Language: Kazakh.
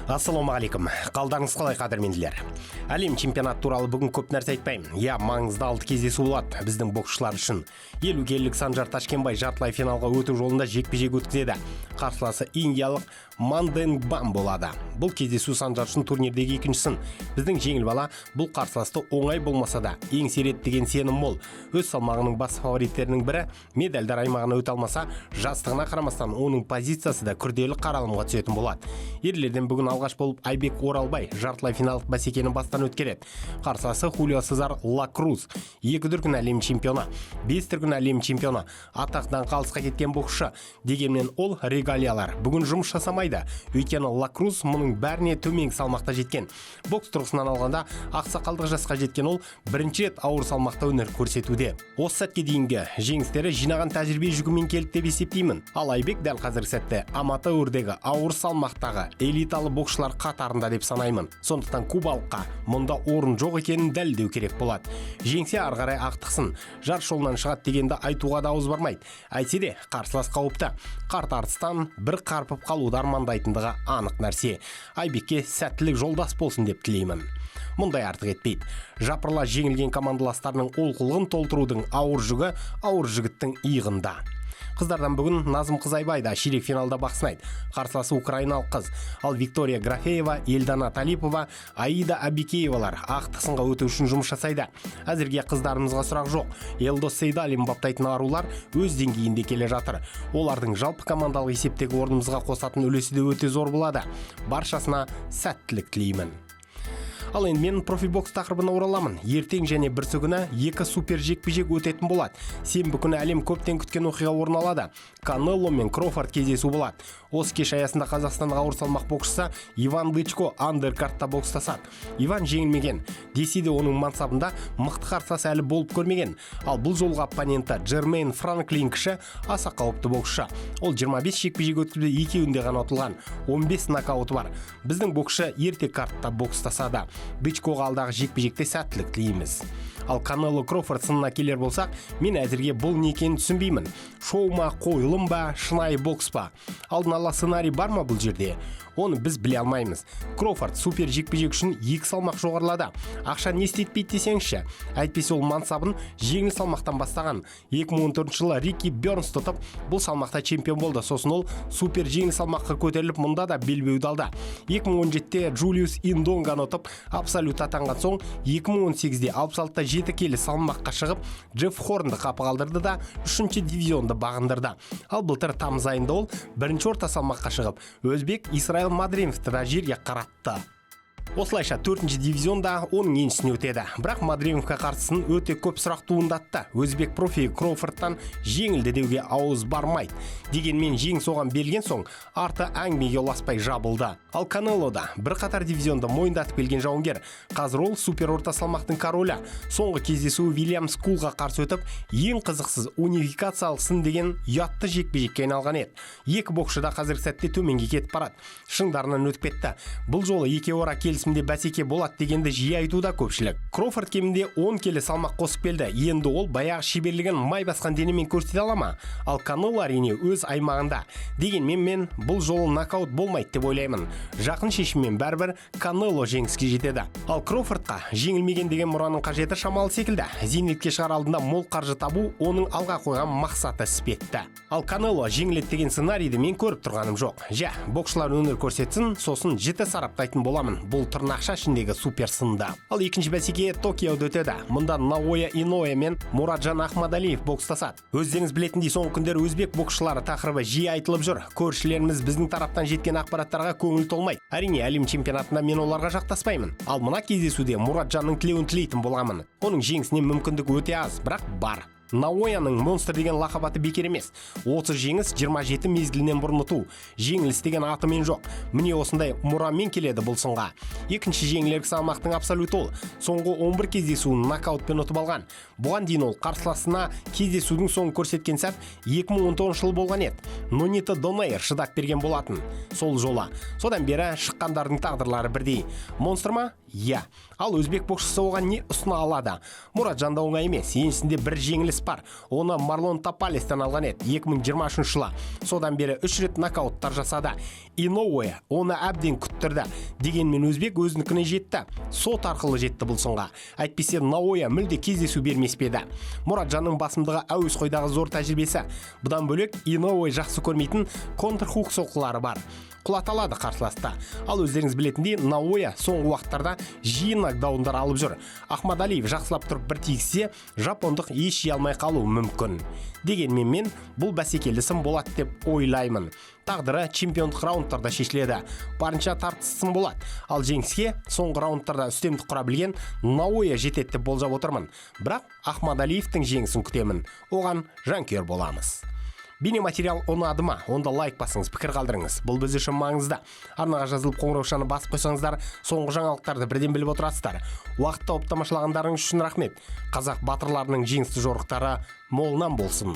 Ассалаумағалейкум. Қалдарыңыз қалай қадірменділер? Әлем чемпионаты туралы бүгін көп нәрсе айтпаймын. Маңызды алты кездесу болады біздің боксшылар үшін. 50 келілік Санжар Ташкенбай жартылай финалға өту жолында жекпе-жек өткізеді. Қарсыласы индиялық Манденгбам болады. Бұл кездесу Санжар үшін турнирдегі екіншісін. Біздің жеңіл бала бұл қарсыласты оңай болмаса да еңсереді деген сенім мол. Өз салмағының бас фавориттерінің бірі медальдар аймағына өте алмаса, жастығына қарамастан оның позициясы да күрделі қаралымға түсетін болады. Ерлерден бүгін алғаш болып Айбек Оралбай жартылай финалдық бәсекені бастан өткереді. Қарсыласы Хулио Сезар Ла Круз, 2 дүркін әлем чемпионы, 5 дүркін әлем чемпионы, атақтан қалысқа кеткен боксшы. Дегенмен ол регалиялар бүгін жұмыс жасамайды. Өйткені Ла Круз мұның бәріне төменгі салмақта жеткен. Бокс тұрғысынан алғанда ақсақалдық жасқа жеткен ол бірінші рет ауыр салмақта өнер көрсетуде. Осы сәтке дейінгі жеңістері жинаған тәжірибе жүгімен келді деп есептеймін. Ал Айбек дәл қазіргі сәтте аматеурдегі ауыр салмақтағы элиталы боксшылар қатарында деп санаймын. Сондықтан кубалыққа мұнда орын жоқ екенін дәлелдеу керек болады. Жеңсе ары қарай ақтықсын, жарыс жолынан шығады дегенді айтуға да ауыз бармайды. Әйтсе де қарсылас қауіпті. Қарт арыстан бір қарпып қалуды армандайтындығы анық нәрсе. Айбекке сәттілік жолдас болсын деп тілеймін. Мұндай артық етпейді. Жапырыла жеңілген командаластарының олқылығын толтырудың ауыр жүгі ауыр жігіттің иығында. Қыздардан бүгін Назым Қызайбайда ширек финалда бақ сынайды. Қарсыласы украиналық қыз. Ал Виктория Графеева, Елдана Талипова, Аида Абикеевалар ақтық сынға өту үшін жұмыс жасайды. Әзірге қыздарымызға сұрақ жоқ. Елдос Сейдалин баптайтын арулар өз деңгейінде келе жатыр. Олардың жалпы командалық есептегі орнымызға қосатын үлесі де өте зор болады. Баршасына сәттілік тілеймін. Ал енді мен профибокс тақырыбына ораламын. Ертең және бірсі күні 2 супер жекпе-жек өтетін болады. Сенбі күні әлем көптен күткен оқиға орын алады. Канело мен Кроуфорд кездесу болады. Осы кеш аясында қазақстандық ауыр салмақ боксшысы Иван Дычко андеркартта бокстасады. Иван жеңілмеген. Десе де оның мансабында мықты қарсылас әлі болып көрмеген. Ал бұл жолғы оппоненті Джермейн Франклин кіші аса қауіпті боксшы. Ол 25 жекпе-жек өткізді, екеуінде ғана ұтылған. 15 нокауты бар. Біздің боксшы ерте картта бокстасады. Дычкоға алдағы жекпе-жекте сәттілік тілейміз. Ал Канело Кроуфорд сынына келер болсақ, мен әзірге бұл не екенін түсінбеймін. Шоу ма, қойылым ба, шынайы бокс па? Алдын ала сценарий бар ма бұл жерде? Оны біз біле алмаймыз. Кроуфорд супер жекпе-жек үшін 2 салмақ жоғарылады. Ақша не істетпейді десеңізші? Әйтпесе ол мансабын жеңіл салмақтан бастаған. 2014 жылы Рики Бернс тұтып, бұл салмақта чемпион болды. Сосын ол супер жеңіл салмаққа көтеріліп, мұнда да белбеуді алды. 2017-те Джулиус Индонганы ұтып, абсолют атанған соң 2018-де 66-та 7 келі салмаққа шығып, Джефф Хорнды қапы қалдырды да 3-ші дивизионды бағындырды. Ал былтыр тамыз айында ол 1-ші орта салмаққа шығып, өзбек Исраил Мадримовты да жерге қаратты. Осылайша 4-ші дивизионда оның еншісіне өтеді. Бірақ Мадримовқа қарсысын өте көп сұрақ туындатты. Өзбек профи Кроуфордтан жеңілді деуге ауыз бармайды. Дегенмен жеңіс оған берілген соң, арты әңгімеге ұласпай жабылды. Ал Канело да бірқатар дивизионда мойындатып келген жауынгер. Қазір ол супер орта салмақтың королі. Соңғы кездесу Уильям Скулға қарсы өтіп, ең қызықсыз унификациялық сын деген ұятты жекпе-жекке айналған еді. Екі боксшы да қазіргі сәтте төменге кетіп барады. Шыңдарынан өтіп кетті. Бұл жолы екеуара келісімде бәсеке болады дегенді жиі айтуда көпшілік. Кроуфорд кемінде 10 келі салмақ қосып келді. Енді ол баяғы шеберлігін май басқан денемен көрсете ала ма? Ал Канело әрине өз аймағында. Дегенмен мен бұл жолы нокаут болмайды деп ойлаймын. Жақын шешіммен бәрібір Канело жеңіске жетеді. Ал Кроуфордқа жеңілмеген деген мұраның қажеті шамалы секілді. Зейнетке шығар алдында мол қаржы табу оның алға қойған мақсаты іспетті. Ал Канело жеңіледі деген сценарийді мен көріп тұрғаным жоқ. Боксшылар өнер көрсетсін, сосын жіті сараптайтын боламын. Бұл тырнақша ішіндегі супер сында. Ал екінші бәсеке Токиода өтеді. Мұнда Наоя Иноуэ мен Мураджан Ахмадалиев бокстасады. Өздеріңіз білетіндей соңғы күндері өзбек боксшылары тақырыбы жиі айтылып жүр. Көршілеріміз біздің тараптан жеткен ақпараттарға көңіл толмайды. Әрине әлем чемпионатында мен оларға жақтаспаймын. Ал мына кездесуде Мураджанның тілеуін тілейтін боламын. Оның жеңісіне мүмкіндік өте аз, бірақ бар. Наояның монстр деген лақап аты бекер емес. 30 жеңіс 27 мезгілінен бұрын ұту. Жеңіліс деген атымен жоқ. Міне осындай мұрамен келеді бұл сынға. Екінші жеңілерік салмақтың абсолют ол. Соңғы 11 кездесуін нокаутпен ұтып алған. Бұған дейін ол қарсыласына кездесудің соңын көрсеткен сәт 2019 жылы болған еді. Нонито Донейр шыдап берген болатын сол жолы. Содан бері шыққандардың тағдырлары бірдей. Монстр ма? Иә. Ал өзбек боксшысы оған не ұсына алады? Мұратжан да оңай емес. Еншісінде бір жеңіліс бар. Оны Марлон Тапалестен алған еді 2023 жылы. Содан бері 3 рет нокауттар жасады. Иноуэ оны әбден күттірді. Дегенмен өзбек өзінікіне жетті. Сот арқылы жетті бұл сынға. Әйтпесе Наоя мүлде кездесу бермес пе еді. Мұратжанның басымдығы әуесқойдағы зор тәжірибесі. Бұдан бөлек Иноуэ жақсы көрмейтін контрхук соққылары бар. Құлаталады қарсыласты. Ал өздеріңіз білетіндей, Наоя соңғы уақыттарда жиі нокдаундар алып жүр. Ахмадалиев жақсылап тұрып бір тигізсе, жапондық еш жей алмай қалуы мүмкін. Дегенмен мен бұл бәсекелі сын болады деп ойлаймын. Тағдыры чемпиондық раундтарда шешіледі. Барынша тартысты сын болады. Ал жеңіске соңғы раундтарда үстемдік құра білген Наоя жетеді деп болжап отырмын. Бірақ Ахмадалиевтің жеңісін күтемін. Оған жанкүйер боламыз. Бейнематериал ұнады ма? Онда лайк басыңыз, пікір қалдырыңыз. Бұл біз үшін маңызды. Арнаға жазылып қоңыраушаны басып қойсаңыздар, соңғы жаңалықтарды бірден біліп отырасыздар. Уақытта тауып тамашалағандарыңыз үшін рахмет. Қазақ батырларының жеңісті жорықтары молынан болсын.